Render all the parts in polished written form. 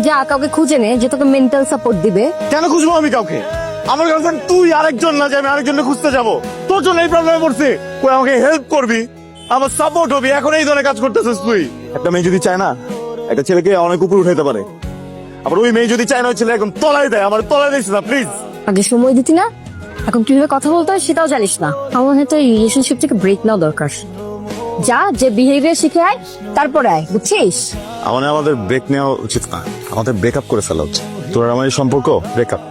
যা কাউকে খুঁজে নে যে তোকে মেন্টাল সাপোর্ট দিবে। কেন খুঁজবো আমি কাউকে? আমার গার্লফ্রেন্ড তুই, আরেকজন না যে আমি আরেকজনকে খুঁজতে যাবো? তোর জন্য এই প্রবলেমে পড়ছি। তুই আমাকে হেল্প করবি, আমার সাপোর্ট হবি, এখন এই ধরনের কাজ করতেছিস তুই। একটা মেয়ে যদি চায় না একটা ছেলেকে অনেক উপর উঠাইতে পারে, আবার ওই মেয়ে যদি চায় না ওই ছেলে একদম তলায় দেয়, আমার তলায় দিস না প্লিজ। আগে সময় দিতি না, এখন কিভাবে কথা বলতে হয় সেটাও জানিস না। আমার হয়তো এই রিলেশনশিপ থেকে ব্রেক নেওয়া দরকার। যা, যে বিহেভিয়ার শিখে আয়, তারপরে আয়, বুঝছিস? আমাদের ব্রেক নেওয়া উচিত না, আমাদের ব্রেকআপ করে ফেলা উচিত। তোর আমার এই সম্পর্ক ব্রেকআপ।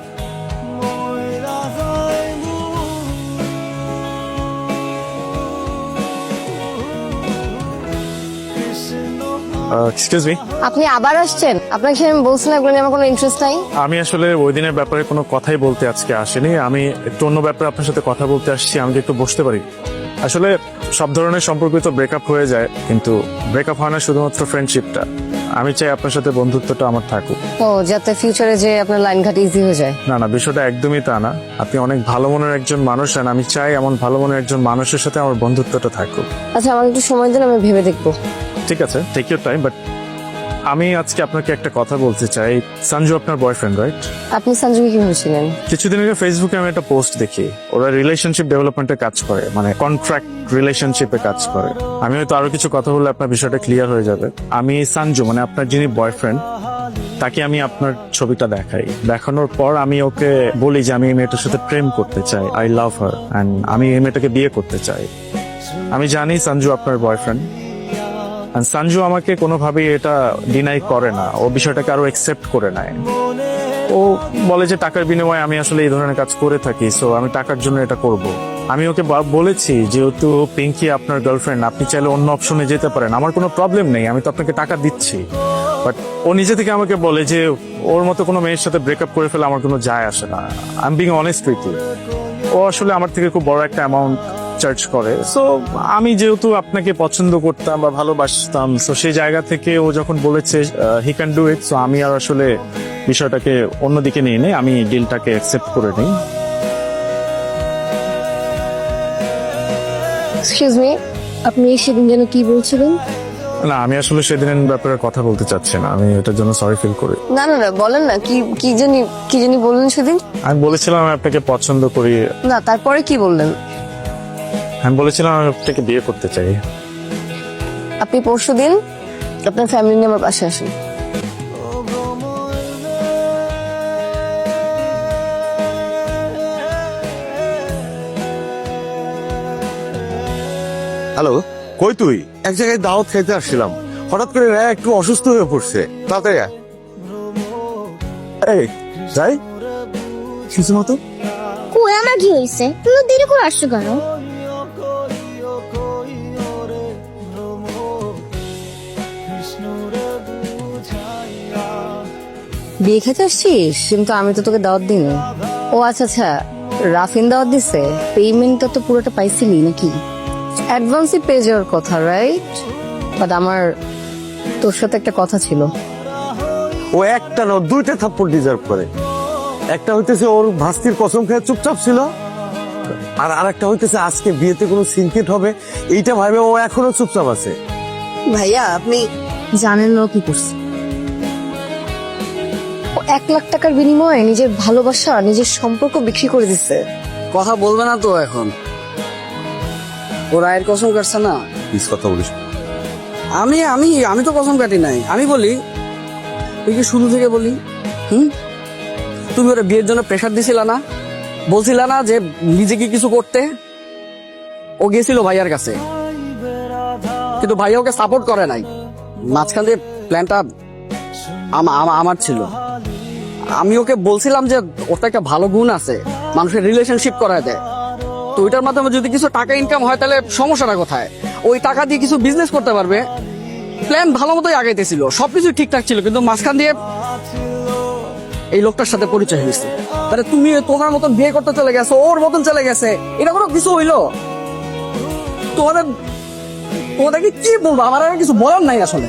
এক্সকিউজ মি, আপনি আবার আসছেন? আপনাকে আমি বলছিলাম এগুলো নিয়ে আমার কোনো ইন্টারেস্ট নাই। আমি আসলে ওই দিনের ব্যাপারে কোনো কথাই বলতে আজকে আসিনি। আমি একটু অন্য ব্যাপারে আপনার সাথে কথা বলতে আসছি। আমি কি একটু বসতে পারি? আসলে সব ধরনের সম্পর্ক তো ব্রেকআপ হয়ে যায়, কিন্তু ব্রেকআপ হয় না শুধুমাত্র ফ্রেন্ডশিপটা। আমি চাই আপনার সাথে বন্ধুত্বটা আমার থাকুক। ও, যাতে ফিউচারে যে আপনার লাইন ঘাট ইজি হয়ে যায়। না না, বিষয়টা একদমই তা না। আপনি অনেক ভালো মনের একজন মানুষ, আর আমি চাই এমন ভালো মনের একজন মানুষের সাথে আমার বন্ধুত্বটা থাকুক। আচ্ছা, আমাকে একটু সময় দিন, আমি ভেবে দেখবো। ঠিক আছে, টেক ইউর টাইম। বাট আমি আজকে আপনাকে একটা কথা বলতে চাই। সঞ্জু আপনার বয়ফ্রেন্ড, রাইট? আপনি সঞ্জুকে কিভাবে ছিলেন? কিছুদিন আগে ফেসবুকে আমি একটা পোস্ট দেখি, ওরা রিলেশনশিপ ডেভেলপমেন্টে কাজ করে, মানে কন্ট্রাক্ট রিলেশনশিপে কাজ করে। আমি হয়তো আরো কিছু কথা বললে আপনার বিষয়টা ক্লিয়ার হয়ে যাবে। আমি সঞ্জু, মানে আপনার যিনি বয়ফ্রেন্ড, তাকে আমি আপনার ছবিটা দেখাই। দেখানোর পর আমি ওকে বলি যে আমি এই মেয়েটার সাথে প্রেম করতে চাই, আই লাভ হার, এন্ড আমি এই মেয়েটাকে বিয়ে করতে চাই। আমি জানি সঞ্জু আপনার বয়ফ্রেন্ড, সঞ্জু আমাকে কোনোভাবেই এটা ডিনাই করে না, ও বিষয়টাকে আরো একসেপ্ট করে নেয়। ও বলে যে টাকার বিনিময়ে আমি আসলে এই ধরনের কাজ করে থাকি, সো আমি টাকার জন্য এটা করব। আমি ওকে বলেছি যেহেতু পিঙ্কি আপনার গার্লফ্রেন্ড, আপনি চাইলে অন্য অপশনে যেতে পারেন, আমার কোনো প্রবলেম নেই, আমি তো আপনাকে টাকা দিচ্ছি। বাট ও নিজে থেকে আমাকে বলে যে ওর মতো কোনো মেয়ের সাথে ব্রেকআপ করে ফেলে আমার কোনো যায় আসে না। I am being honest with you. ও আসলে আমার থেকে খুব বড় একটা অ্যামাউন্ট চার্জ করে। সো আমি যেহেতু আপনাকে পছন্দ করতাম বা ভালোবাসতাম, সো সেই জায়গা থেকে ও যখন বলেছে he can do it, so আমি আর আসলে বিষয়টাকে অন্যদিকে নিয়ে নেই, আমি ডিলটাকে অ্যাকসেপ্ট করে নিই। এক্সকিউজ মি, আপনি সেদিন যেন কি বলছিলেন? না, আমি আসলে সেদিনের ব্যাপারে কথা বলতে চাচ্ছি না, আমি এটার জন্য সরি ফিল করি। না না না, বলেন না, কি জানি বললেন সেদিন। আমি বলেছিলাম আমি আপনাকে পছন্দ করি। না, তারপরে কি বললেন? আমি বলেছিলাম আমি আপনাকে বিয়ে করতে চাই। আপনি পরশুদিন আপনার ফ্যামিলি নিয়ে আমার পাশে আসেন। হ্যালো, কই তুই? এক জায়গায় দাওয়াত খাইতে আসছিলাম, হঠাৎ করে রায়া একটু অসুস্থ হয়ে পড়ছে। তাড়াতাড়ি আয়। এই যাই কিছু মতো। কই আমার কি হয়েছে? তুমি দেরি করে আসছো কেন? বিয়ে খেতে আসছিস? কিন্তু আমি তো তোকে দাওয়াত দিইনি। ও আচ্ছা আচ্ছা, রাফিন দাওয়াত দিছে। পেমেন্টটা তো পুরোটা পাইছিলি নাকি? অ্যাডভান্সই পেয়ে যাওয়ার কথা, রাইট? বাট আমার তোর সাথে একটা কথা ছিল। ও একটা না, দুইটা থাপ্পড় ডিজার্ভ করে। একটা হইতেছে ওর ভাস্তির কসম খেয়ে চুপচাপ ছিল, আর আরেকটা হইতেছে আজকে বিয়েতে কোনো সিনকেট হবে এইটা ভাবে ও এখনো চুপচাপ আছে। ভাইয়া, আপনি জানেন না ও কি করছে? ও 1 লাখ টাকার বিনিময়ে নিজের ভালোবাসা, নিজের সম্পর্ক বিক্রি করে দিচ্ছে। কথা বলবে না তো এখন? ও রায়ের কসম কাটছে না। প্লিজ কথা বলিস। আমি আমি আমি তো কসম কাটি নাই। আমি বলি তুই কি শুরু থেকে বলি তুমি ওরা বিয়ের জন্য প্রেশার দিছিল না? বলছিল না যে নিজেকে কিছু করতে? ও গেছিল ভাইয়ার কাছে, কিন্তু ভাইয়া ওকে সাপোর্ট করে নাই। মাঝখান দিয়ে প্ল্যানটা আমার ছিল। আমি ওকে বলছিলাম যে ওর তো একটা ভালো গুণ আছে, মানুষের রিলেশনশিপ করায় দেয়। তো ওইটার মাধ্যমে যদি কিছু টাকা ইনকাম হয় তাহলে সমস্যাটা কোথায়? ওই টাকা দিয়ে কিছু বিজনেস করতে পারবে। প্ল্যান ভালো মতোই আগাইতেছিল, সবকিছু ঠিকঠাক ছিল, কিন্তু মাঝখান দিয়ে এই লোকটার সাথে পরিচয় হয়েছে। তাহলে তুমি তোমার মতন বিয়ে করতে চলে গেছো, ওর মতন চলে গেছে, এটা কোনো কিছু হইলো? তোমাদেরকে কি বলবো, আমার আর কিছু বলার নাই আসলে।